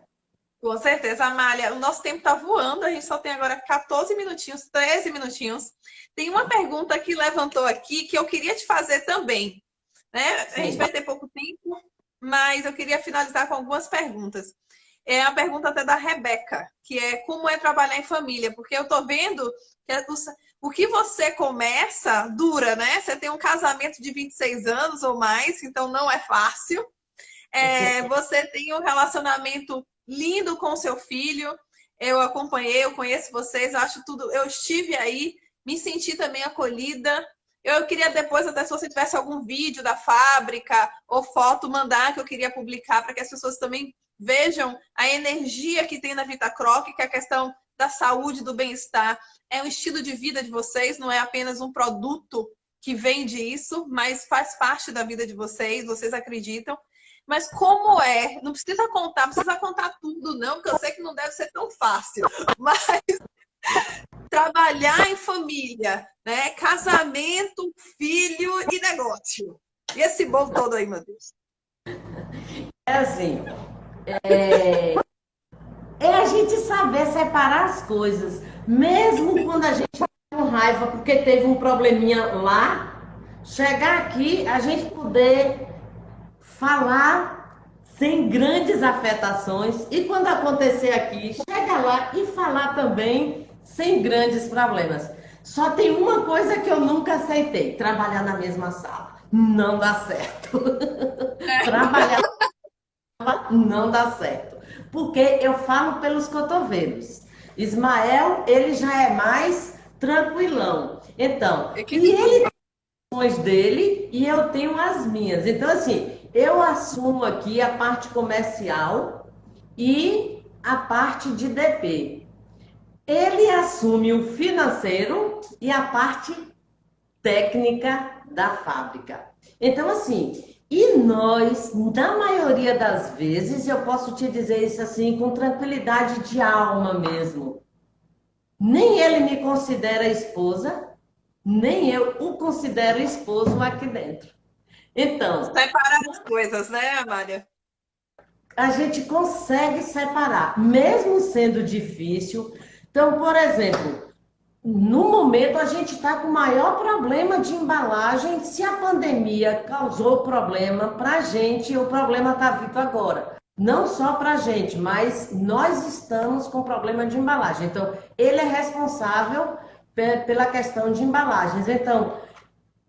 Speaker 1: Com certeza, Amália. O nosso tempo está voando, a gente só tem agora 14 minutinhos, 13 minutinhos. Tem uma pergunta que levantou aqui que eu queria te fazer também, né? A gente
Speaker 2: Sim.
Speaker 1: vai ter pouco tempo, mas eu queria finalizar com algumas perguntas. É a pergunta até da Rebeca, que é como é trabalhar em família, porque eu tô vendo que o que você começa dura, né? Você tem um casamento de 26 anos ou mais, então não é fácil. Você tem um relacionamento lindo com seu filho. Eu acompanhei, eu conheço vocês, eu acho tudo. Eu estive aí, me senti também acolhida. Eu queria depois, até se você tivesse algum vídeo da fábrica ou foto, mandar que eu queria publicar para que as pessoas também vejam a energia que tem na Vitacroc, que é a questão da saúde, do bem-estar. É um estilo de vida de vocês, não é apenas um produto que vende isso, mas faz parte da vida de vocês, vocês acreditam. Mas como é? Não precisa contar tudo, não, porque eu sei que não deve ser tão fácil. Mas Trabalhar em família, né? Casamento, filho e negócio. E esse bolo todo aí, meu Deus.
Speaker 2: É assim, é a gente saber separar as coisas, mesmo quando a gente tá com raiva porque teve um probleminha lá, chegar aqui, a gente poder falar sem grandes afetações e quando acontecer aqui, chega lá e falar também sem grandes problemas. Só tem uma coisa que eu nunca aceitei: trabalhar na mesma sala. Não dá certo. Trabalhar não dá certo. Porque eu falo pelos cotovelos. Ismael, ele já é mais tranquilão. Então, e ele tem as ações dele e eu tenho as minhas. Então, assim, eu assumo aqui a parte comercial e a parte de DP. Ele assume o financeiro e a parte técnica da fábrica. Então, assim, e nós, na maioria das vezes, eu posso te dizer isso assim, com tranquilidade de alma mesmo. Nem ele me considera esposa, nem eu o considero esposo aqui dentro. Então,
Speaker 1: Separar as coisas, né, Amália?
Speaker 2: a gente consegue separar, mesmo sendo difícil. Então, por exemplo, no momento, a gente está com o maior problema de embalagem. Se a pandemia causou problema para a gente, o problema está vindo agora. Não só para a gente, mas nós estamos com problema de embalagem. Então, ele é responsável pela questão de embalagens. Então,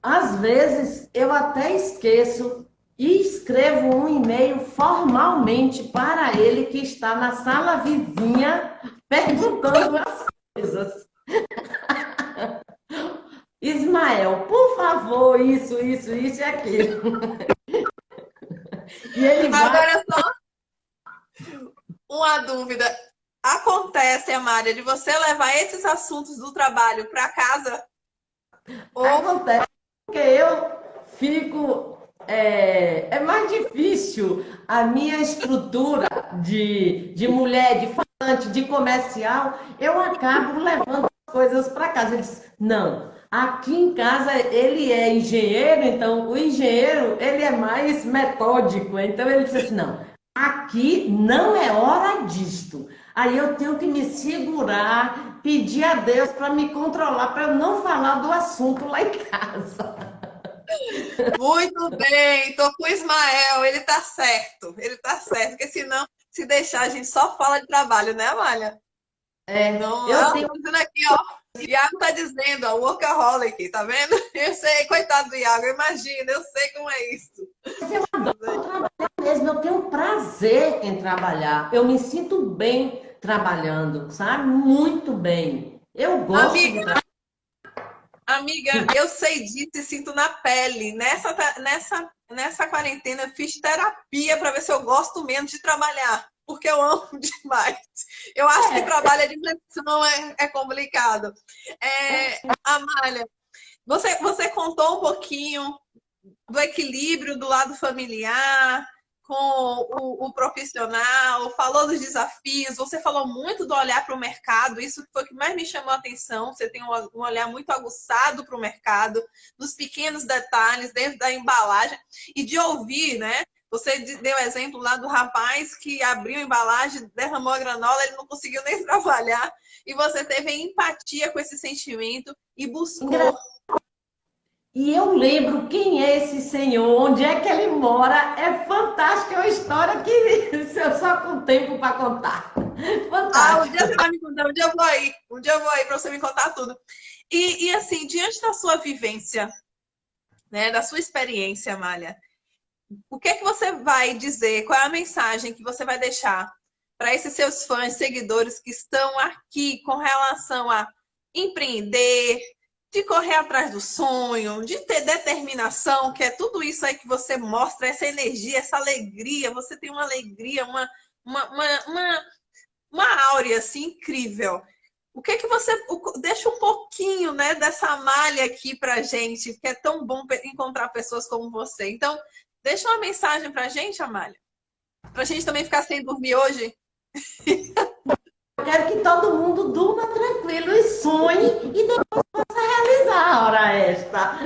Speaker 2: às vezes, eu até esqueço e escrevo um e-mail formalmente para ele que está na sala vizinha perguntando as coisas. Ismael, por favor, isso e aquilo. E ele vai.
Speaker 1: Agora, só uma dúvida. Acontece, Amália, de você levar esses assuntos do trabalho para casa? Ou
Speaker 2: Acontece porque eu fico. É mais difícil a minha estrutura de mulher, de falante, de comercial. Eu acabo levando as coisas para casa. Ele diz, não, aqui em casa ele é engenheiro, então o engenheiro ele é mais metódico. Então ele diz assim, não, aqui não é hora disto. Aí eu tenho que me segurar, pedir a Deus para me controlar, para eu não falar do assunto lá em casa.
Speaker 1: muito bem, tô com o Ismael, ele tá certo, porque senão, se deixar, a gente só fala de trabalho, né, Amália? Não,
Speaker 2: Eu
Speaker 1: tô
Speaker 2: tenho
Speaker 1: dizendo aqui, ó, Iago tá dizendo, ó, workaholic, tá vendo? Eu sei, coitado do Iago, imagina, eu sei como é isso.
Speaker 2: mesmo, eu tenho prazer em trabalhar. Eu me sinto bem trabalhando, sabe? Muito bem. Eu gosto de
Speaker 1: Amiga,
Speaker 2: trabalhar.
Speaker 1: amiga, eu sei disso e sinto na pele. Nessa quarentena, eu fiz terapia para ver se eu gosto menos de trabalhar, porque eu amo demais. Eu acho que trabalho de pressão é complicado. Amália, você contou um pouquinho do equilíbrio do lado familiar com o profissional, falou dos desafios, você falou muito do olhar para o mercado, isso foi o que mais me chamou a atenção, você tem um olhar muito aguçado para o mercado, nos pequenos detalhes, dentro da embalagem, e de ouvir, né? Você deu exemplo lá do rapaz que abriu a embalagem, derramou a granola, ele não conseguiu nem trabalhar, e você teve empatia com esse sentimento e buscou.
Speaker 2: E eu lembro quem é esse senhor, onde é que ele mora. É fantástico, é uma história que eu só com tempo para contar.
Speaker 1: Ah, um
Speaker 2: Fantástico.
Speaker 1: dia você vai me contar, um dia eu vou aí. Um dia eu vou aí para você me contar tudo. E assim, diante da sua vivência, né, da sua experiência, Amália, o que é que você vai dizer? Qual é a mensagem que você vai deixar para esses seus fãs, seguidores que estão aqui com relação a empreender, de correr atrás do sonho, de ter determinação, que é tudo isso aí que você mostra, essa energia, essa alegria. Você tem uma alegria, uma, uma, uma uma áurea assim incrível. O que é que você deixa um pouquinho, né, dessa malha aqui pra gente, que é tão bom encontrar pessoas como você. Então, deixa uma mensagem pra gente, Amália. Pra gente também ficar sem dormir hoje.
Speaker 2: quero que todo mundo durma tranquilo e sonhe e depois possa realizar a hora extra.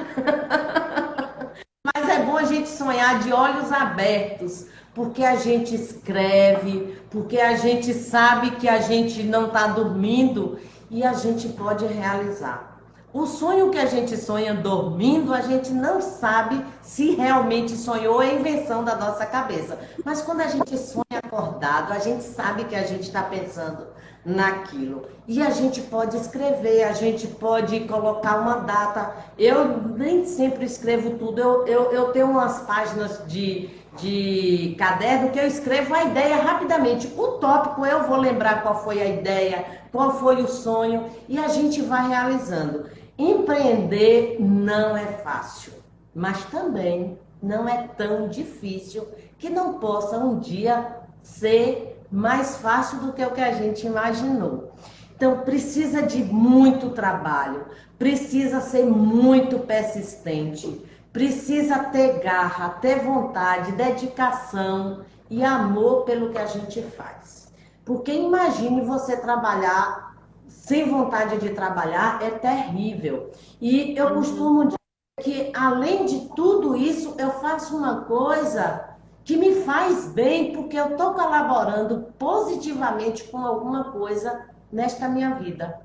Speaker 2: Mas é bom a gente sonhar de olhos abertos, porque a gente escreve, porque a gente sabe que a gente não está dormindo e a gente pode realizar. O sonho que a gente sonha dormindo, a gente não sabe se realmente sonhou, é invenção da nossa cabeça. Mas quando a gente sonha acordado, a gente sabe que a gente está pensando naquilo. E a gente pode escrever, a gente pode colocar uma data. Eu nem sempre escrevo tudo, eu tenho umas páginas de caderno que eu escrevo a ideia rapidamente. O tópico eu vou lembrar qual foi a ideia, qual foi o sonho e a gente vai realizando. Empreender não é fácil, mas também não é tão difícil que não possa um dia ser mais fácil do que o que a gente imaginou. Então precisa de muito trabalho, precisa ser muito persistente, precisa ter garra, ter vontade, dedicação e amor pelo que a gente faz. Porque imagine você trabalhar sem vontade de trabalhar, é terrível. E eu costumo dizer que, além de tudo isso, eu faço uma coisa que me faz bem, porque eu estou colaborando positivamente com alguma coisa nesta minha vida.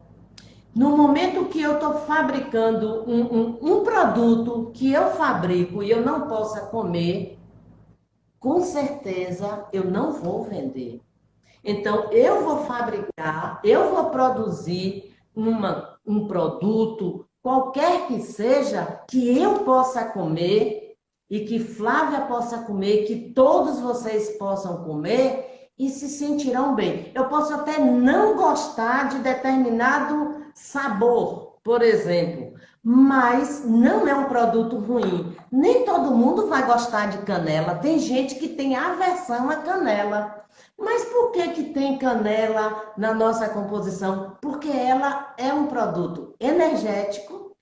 Speaker 2: No momento que eu estou fabricando um produto que eu fabrico e eu não possa comer, com certeza eu não vou vender. Então, eu vou fabricar, eu vou produzir um produto, qualquer que seja, que eu possa comer e que Flávia possa comer, que todos vocês possam comer e se sentirão bem. Eu posso até não gostar de determinado sabor, por exemplo, mas não é um produto ruim. Nem todo mundo vai gostar de canela. Tem gente que tem aversão à canela. Mas por que que tem canela na nossa composição? Porque ela é um produto energético,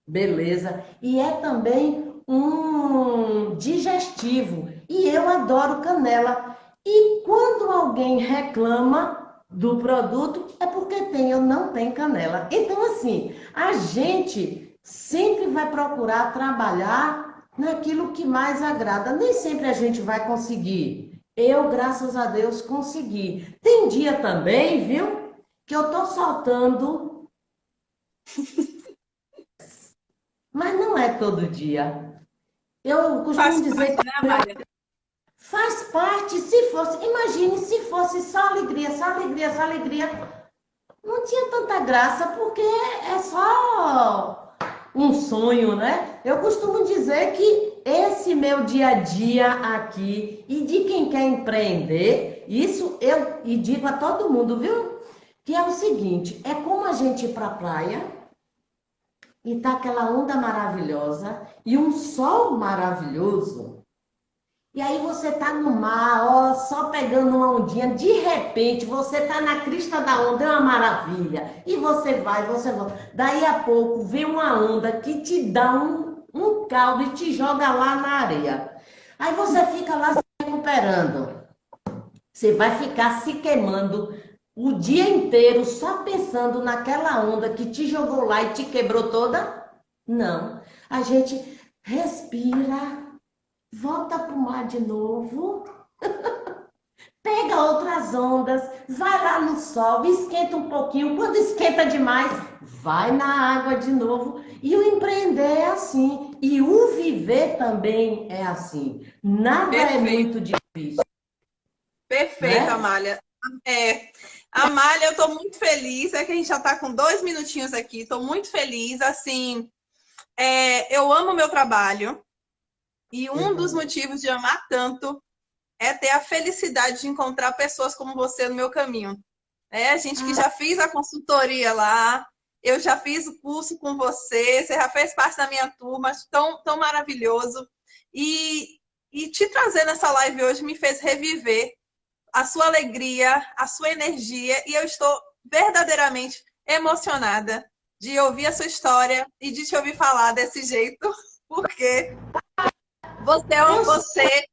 Speaker 2: beleza, e é também um digestivo. E eu adoro canela. E quando alguém reclama do produto, é porque tem ou não tem canela. Então, assim, a gente sempre vai procurar trabalhar naquilo que mais agrada. Nem sempre a gente vai conseguir. Eu, graças a Deus, consegui. Tem dia também, viu, que eu tô soltando, mas não é todo dia. Eu
Speaker 1: Faz
Speaker 2: costumo dizer
Speaker 1: parte,
Speaker 2: que
Speaker 1: né, Amália?
Speaker 2: faz parte, se fosse, imagine se fosse só alegria, só alegria, só alegria. Não tinha tanta graça, porque é só um sonho, né? Eu costumo dizer que esse meu dia a dia aqui e de quem quer empreender, isso eu e digo a todo mundo, viu? Que é o seguinte, é como a gente ir pra praia e tá aquela onda maravilhosa e um sol maravilhoso. E aí você tá no mar, ó, só pegando uma ondinha, de repente você tá na crista da onda, é uma maravilha. E você vai, você volta. Daí a pouco vem uma onda que te dá um caldo e te joga lá na areia. Aí você fica lá se recuperando. Você vai ficar se queimando o dia inteiro só pensando naquela onda que te jogou lá e te quebrou toda? Não. A gente respira. Volta para o mar de novo, pega outras ondas, vai lá no sol, esquenta um pouquinho. Quando esquenta demais, vai na água de novo. E o empreender é assim. E o viver também é assim. Nada é
Speaker 1: Perfeito,
Speaker 2: muito difícil,
Speaker 1: perfeito,
Speaker 2: né?
Speaker 1: Amália. É, Amália, eu estou muito feliz. É que a gente já está com 2 minutinhos aqui. Estou muito feliz. Assim, eu amo meu trabalho e
Speaker 2: Eu
Speaker 1: um dos
Speaker 2: também.
Speaker 1: motivos de amar tanto é ter a felicidade de encontrar pessoas como você no meu caminho. A gente que
Speaker 2: Ah,
Speaker 1: já fiz a consultoria lá, eu já fiz o curso com você, você já fez parte da minha turma, tão, tão maravilhoso. E te trazer nessa live hoje me fez reviver a sua alegria, a sua energia, e eu estou verdadeiramente emocionada de ouvir a sua história e de te ouvir falar desse jeito, porque você é
Speaker 2: eu
Speaker 1: você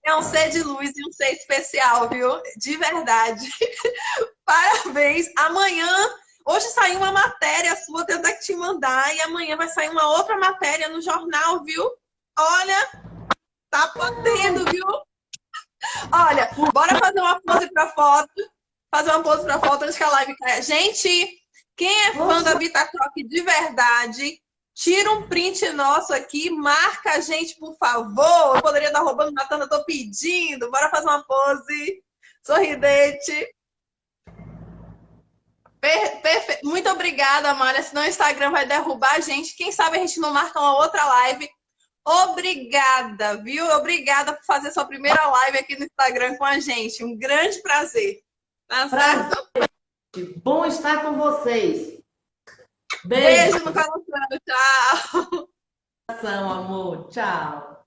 Speaker 1: é um ser de luz e um ser especial, viu? De verdade. Parabéns. Amanhã, hoje saiu uma matéria sua, tenho que te mandar, e amanhã vai sair uma outra matéria no jornal, viu? Olha, tá podendo, viu? Olha, bora fazer uma pose pra foto. Fazer uma pose pra foto antes que a live caia. Gente, quem é fã da Vitacroc de verdade, tira um print nosso aqui, marca a gente, por favor. Eu poderia estar roubando, matando, eu tô pedindo. Bora fazer uma pose sorridente. Muito obrigada, Amália. Senão o Instagram vai derrubar a gente. Quem sabe a gente não marca uma outra live. Obrigada, viu? Obrigada por fazer sua primeira live aqui no Instagram com a gente. Um grande prazer. Tá certo?
Speaker 2: Bom estar com vocês.
Speaker 1: Beijo no coração. Tchau.
Speaker 2: Amor. Tchau.